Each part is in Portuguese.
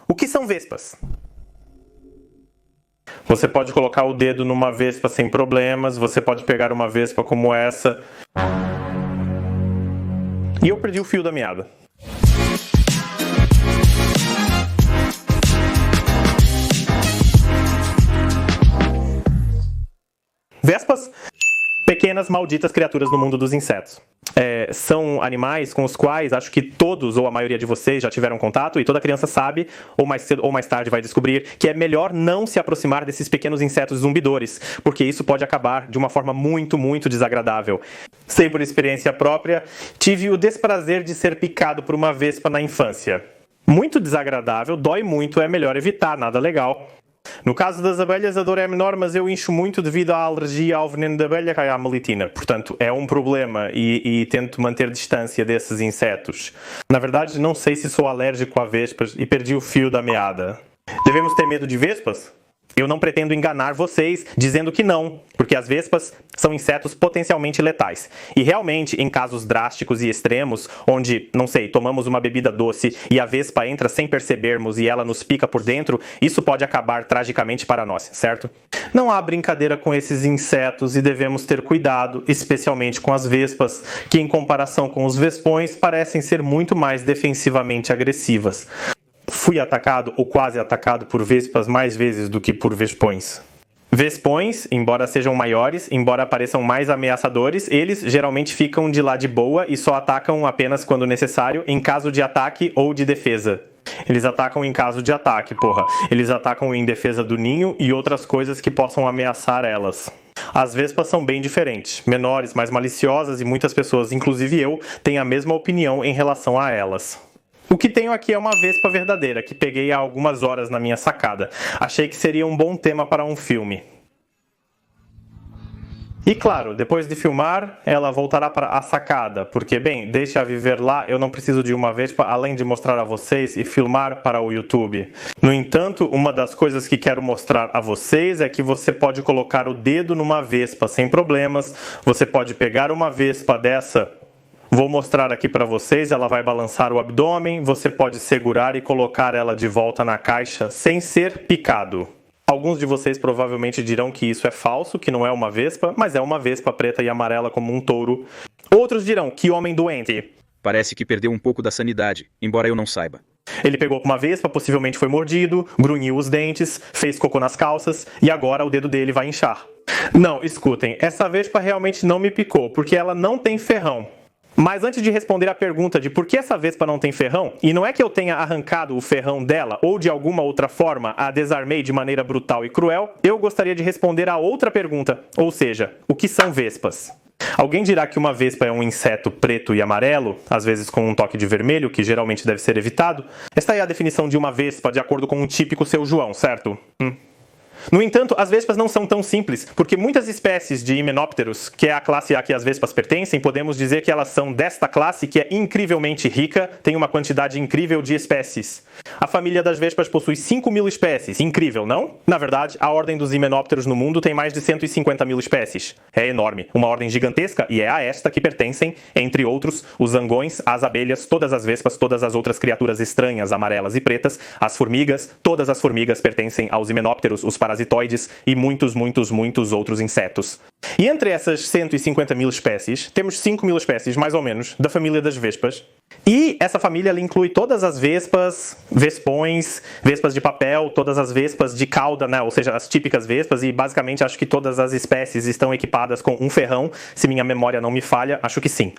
O que são vespas? Você pode colocar o dedo numa vespa sem problemas, você pode pegar uma vespa como essa. E eu perdi o fio da meada. Vespas, pequenas malditas criaturas no mundo dos insetos. São animais com os quais acho que todos ou a maioria de vocês já tiveram contato, e toda criança sabe, ou mais cedo ou mais tarde vai descobrir, que é melhor não se aproximar desses pequenos insetos zumbidores, porque isso pode acabar de uma forma muito, muito desagradável. Sei por experiência própria, tive o desprazer de ser picado por uma vespa na infância. Muito desagradável, dói muito, é melhor evitar, nada legal. No caso das abelhas, a dor é menor, mas eu incho muito devido à alergia ao veneno da abelha, que é a melitina. Portanto, é um problema e tento manter distância desses insetos. Na verdade, não sei se sou alérgico a vespas e perdi o fio da meada. Devemos ter medo de vespas? Eu não pretendo enganar vocês dizendo que não, porque as vespas são insetos potencialmente letais. E realmente, em casos drásticos e extremos, onde, não sei, tomamos uma bebida doce e a vespa entra sem percebermos e ela nos pica por dentro, isso pode acabar tragicamente para nós, certo? Não há brincadeira com esses insetos e devemos ter cuidado, especialmente com as vespas, que em comparação com os vespões parecem ser muito mais defensivamente agressivas. Fui atacado ou quase atacado por vespas mais vezes do que por vespões. Vespões, embora sejam maiores, embora pareçam mais ameaçadores, eles geralmente ficam de lá de boa e só atacam apenas quando necessário, em caso de ataque ou de defesa. Eles atacam em caso de ataque, porra. Eles atacam em defesa do ninho e outras coisas que possam ameaçar elas. As vespas são bem diferentes, menores, mais maliciosas e muitas pessoas, inclusive eu, têm a mesma opinião em relação a elas. O que tenho aqui é uma vespa verdadeira, que peguei há algumas horas na minha sacada. Achei que seria um bom tema para um filme. E claro, depois de filmar, ela voltará para a sacada, porque, bem, deixa viver lá, eu não preciso de uma vespa, além de mostrar a vocês e filmar para o YouTube. No entanto, uma das coisas que quero mostrar a vocês é que você pode colocar o dedo numa vespa sem problemas, você pode pegar uma vespa dessa. Vou mostrar aqui para vocês, ela vai balançar o abdômen, você pode segurar e colocar ela de volta na caixa sem ser picado. Alguns de vocês provavelmente dirão que isso é falso, que não é uma vespa, mas é uma vespa preta e amarela como um touro. Outros dirão que homem doente. Parece que perdeu um pouco da sanidade, embora eu não saiba. Ele pegou uma vespa, possivelmente foi mordido, grunhiu os dentes, fez cocô nas calças e agora o dedo dele vai inchar. Não, escutem, essa vespa realmente não me picou, porque ela não tem ferrão. Mas antes de responder a pergunta de por que essa vespa não tem ferrão, e não é que eu tenha arrancado o ferrão dela ou de alguma outra forma a desarmei de maneira brutal e cruel, eu gostaria de responder a outra pergunta, ou seja, o que são vespas? Alguém dirá que uma vespa é um inseto preto e amarelo, às vezes com um toque de vermelho, que geralmente deve ser evitado? Esta é a definição de uma vespa de acordo com um típico Seu João, certo? No entanto, as vespas não são tão simples, porque muitas espécies de himenópteros, que é a classe a que as vespas pertencem, podemos dizer que elas são desta classe que é incrivelmente rica, tem uma quantidade incrível de espécies. A família das vespas possui 5.000 espécies, incrível, não? Na verdade, a ordem dos himenópteros no mundo tem mais de 150.000 espécies. É enorme, uma ordem gigantesca, e é a esta que pertencem, entre outros, os zangões, as abelhas, todas as vespas, todas as outras criaturas estranhas, amarelas e pretas, as formigas, todas as formigas pertencem aos himenópteros, os parasitoides e muitos outros insetos. E entre essas 150.000 espécies, temos 5.000 espécies, mais ou menos, da família das vespas. E essa família ela inclui todas as vespas, vespões, vespas de papel, todas as vespas de cauda, né? Ou seja, as típicas vespas, e basicamente acho que todas as espécies estão equipadas com um ferrão, se minha memória não me falha, acho que sim.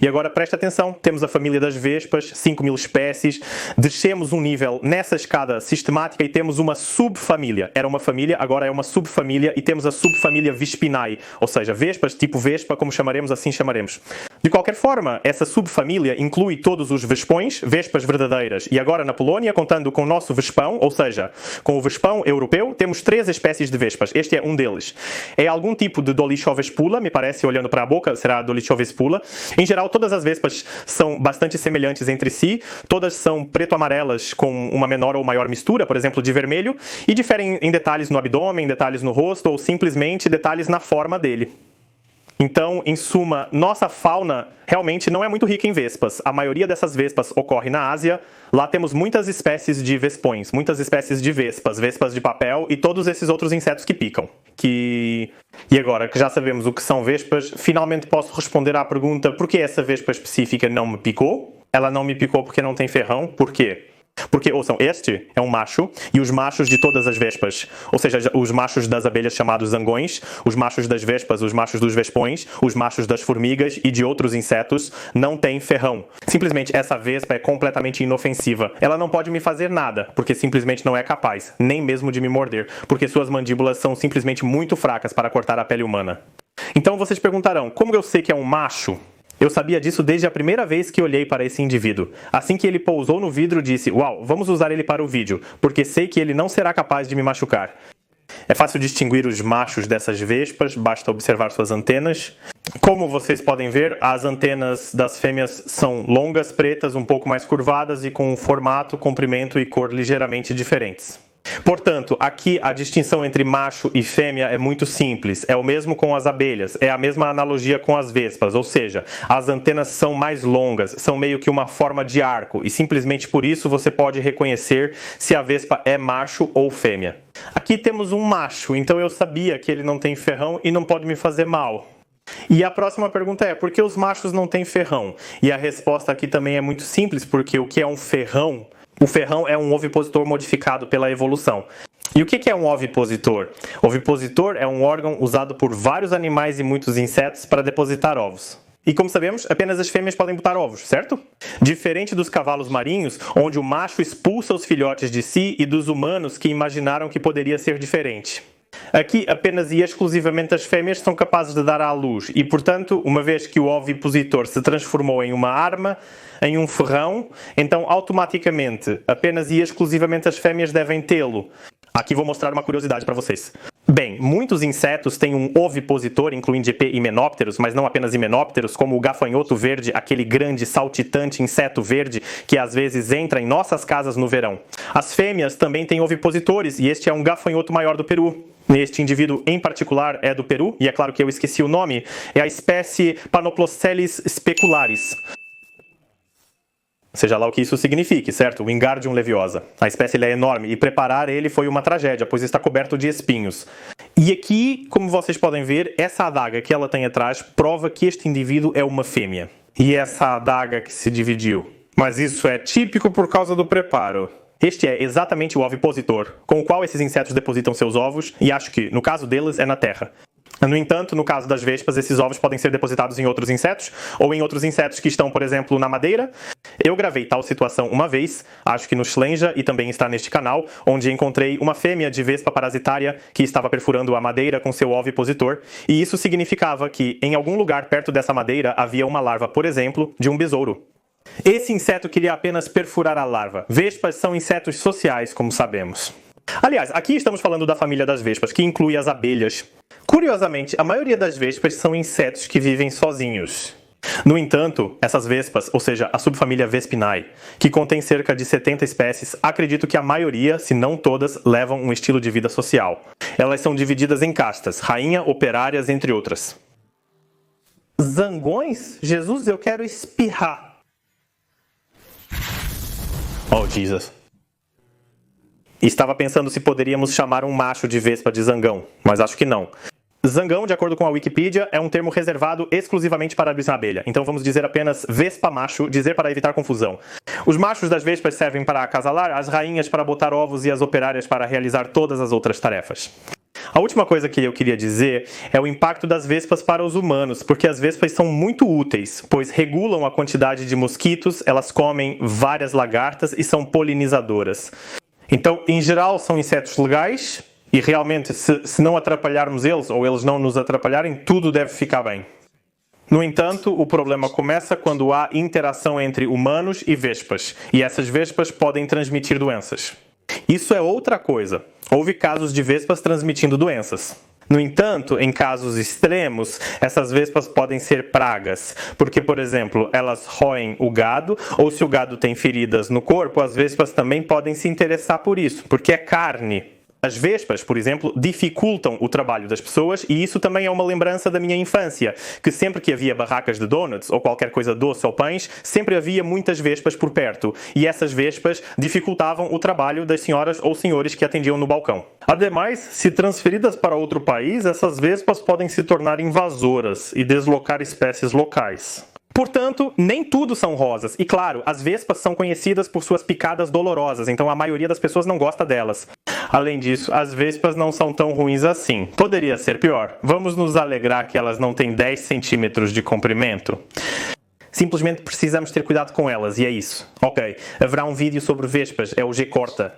E agora presta atenção, temos a família das vespas, 5.000 espécies, descemos um nível nessa escada sistemática e temos uma subfamília. Era uma família, agora é uma subfamília e temos a subfamília Vespinae, ou seja, vespas tipo vespa, como chamaremos, assim chamaremos. De qualquer forma, essa subfamília inclui todos os vespões, vespas verdadeiras, e agora na Polónia, contando com o nosso vespão, ou seja, com o vespão europeu, temos 3 espécies de vespas. Este é um deles. É algum tipo de Dolichowespula, me parece, olhando para a boca, será Dolichowespula. Em geral, todas as vespas são bastante semelhantes entre si, todas são preto-amarelas com uma menor ou maior mistura, por exemplo, de vermelho, e diferem em detalhes no abdômen, detalhes no rosto ou simplesmente detalhes na forma dele. Então, em suma, nossa fauna realmente não é muito rica em vespas. A maioria dessas vespas ocorre na Ásia. Lá temos muitas espécies de vespões, muitas espécies de vespas, vespas de papel e todos esses outros insetos que picam. E agora que já sabemos o que são vespas, finalmente posso responder à pergunta por que essa vespa específica não me picou? Ela não me picou porque não tem ferrão. Por quê? Porque, ouçam, este é um macho e os machos de todas as vespas, ou seja, os machos das abelhas chamados zangões, os machos das vespas, os machos dos vespões, os machos das formigas e de outros insetos não têm ferrão. Simplesmente essa vespa é completamente inofensiva. Ela não pode me fazer nada, porque simplesmente não é capaz, nem mesmo de me morder, porque suas mandíbulas são simplesmente muito fracas para cortar a pele humana. Então vocês perguntarão, como eu sei que é um macho? Eu sabia disso desde a primeira vez que olhei para esse indivíduo. Assim que ele pousou no vidro, disse, uau, vamos usar ele para o vídeo, porque sei que ele não será capaz de me machucar. É fácil distinguir os machos dessas vespas, basta observar suas antenas. Como vocês podem ver, as antenas das fêmeas são longas, pretas, um pouco mais curvadas e com um formato, comprimento e cor ligeiramente diferentes. Portanto, aqui a distinção entre macho e fêmea é muito simples. É o mesmo com as abelhas, é a mesma analogia com as vespas, ou seja, as antenas são mais longas, são meio que uma forma de arco e simplesmente por isso você pode reconhecer se a vespa é macho ou fêmea. Aqui temos um macho, então eu sabia que ele não tem ferrão e não pode me fazer mal. E a próxima pergunta é, por que os machos não têm ferrão? E a resposta aqui também é muito simples, porque o que é um ferrão? O ferrão é um ovipositor modificado pela evolução. E o que é um ovipositor? Ovipositor é um órgão usado por vários animais e muitos insetos para depositar ovos. E como sabemos, apenas as fêmeas podem botar ovos, certo? Diferente dos cavalos marinhos, onde o macho expulsa os filhotes de si, e dos humanos que imaginaram que poderia ser diferente. Aqui, apenas e exclusivamente as fêmeas são capazes de dar à luz e, portanto, uma vez que o ovipositor se transformou em uma arma, em um ferrão, então automaticamente, apenas e exclusivamente as fêmeas devem tê-lo. Aqui vou mostrar uma curiosidade para vocês. Bem, muitos insetos têm um ovipositor, incluindo himenópteros, mas não apenas himenópteros, como o gafanhoto verde, aquele grande saltitante inseto verde que às vezes entra em nossas casas no verão. As fêmeas também têm ovipositores e este é um gafanhoto maior do Peru. Este indivíduo em particular é do Peru, e é claro que eu esqueci o nome, é a espécie Panoplocelis specularis. Seja lá o que isso signifique, certo? Wingardium Leviosa. A espécie é enorme e preparar ele foi uma tragédia, pois está coberto de espinhos. E aqui, como vocês podem ver, essa adaga que ela tem atrás prova que este indivíduo é uma fêmea. E essa adaga que se dividiu. Mas isso é típico por causa do preparo. Este é exatamente o ovipositor, com o qual esses insetos depositam seus ovos, e acho que, no caso deles, é na terra. No entanto, no caso das vespas, esses ovos podem ser depositados em outros insetos, ou em outros insetos que estão, por exemplo, na madeira. Eu gravei tal situação uma vez, acho que no Schlenja, e também está neste canal, onde encontrei uma fêmea de vespa parasitária que estava perfurando a madeira com seu ovipositor, e isso significava que, em algum lugar perto dessa madeira, havia uma larva, por exemplo, de um besouro. Esse inseto queria apenas perfurar a larva. Vespas são insetos sociais, como sabemos. Aliás, aqui estamos falando da família das vespas, que inclui as abelhas. Curiosamente, a maioria das vespas são insetos que vivem sozinhos. No entanto, essas vespas, ou seja, a subfamília Vespinae, que contém cerca de 70 espécies, acredito que a maioria, se não todas, levam um estilo de vida social. Elas são divididas em castas, rainha, operárias, entre outras. Zangões? Jesus, eu quero espirrar. Oh, Jesus. Estava pensando se poderíamos chamar um macho de vespa de zangão, mas acho que não. Zangão, de acordo com a Wikipedia, é um termo reservado exclusivamente para a abelha. Então vamos dizer apenas vespa macho, dizer para evitar confusão. Os machos das vespas servem para acasalar, as rainhas para botar ovos e as operárias para realizar todas as outras tarefas. A última coisa que eu queria dizer é o impacto das vespas para os humanos, porque as vespas são muito úteis, pois regulam a quantidade de mosquitos, elas comem várias lagartas e são polinizadoras. Então, em geral, são insetos legais e realmente, se não atrapalharmos eles ou eles não nos atrapalharem, tudo deve ficar bem. No entanto, o problema começa quando há interação entre humanos e vespas, e essas vespas podem transmitir doenças. Isso é outra coisa. Houve casos de vespas transmitindo doenças. No entanto, em casos extremos, essas vespas podem ser pragas, porque, por exemplo, elas roem o gado, ou se o gado tem feridas no corpo, as vespas também podem se interessar por isso, porque é carne. As vespas, por exemplo, dificultam o trabalho das pessoas e isso também é uma lembrança da minha infância, que sempre que havia barracas de donuts ou qualquer coisa doce ou pães, sempre havia muitas vespas por perto e essas vespas dificultavam o trabalho das senhoras ou senhores que atendiam no balcão. Ademais, se transferidas para outro país, essas vespas podem se tornar invasoras e deslocar espécies locais. Portanto, nem tudo são rosas. E claro, as vespas são conhecidas por suas picadas dolorosas, então a maioria das pessoas não gosta delas. Além disso, as vespas não são tão ruins assim. Poderia ser pior. Vamos nos alegrar que elas não têm 10 centímetros de comprimento? Simplesmente precisamos ter cuidado com elas, e é isso. Ok, haverá um vídeo sobre vespas, é o G Corta.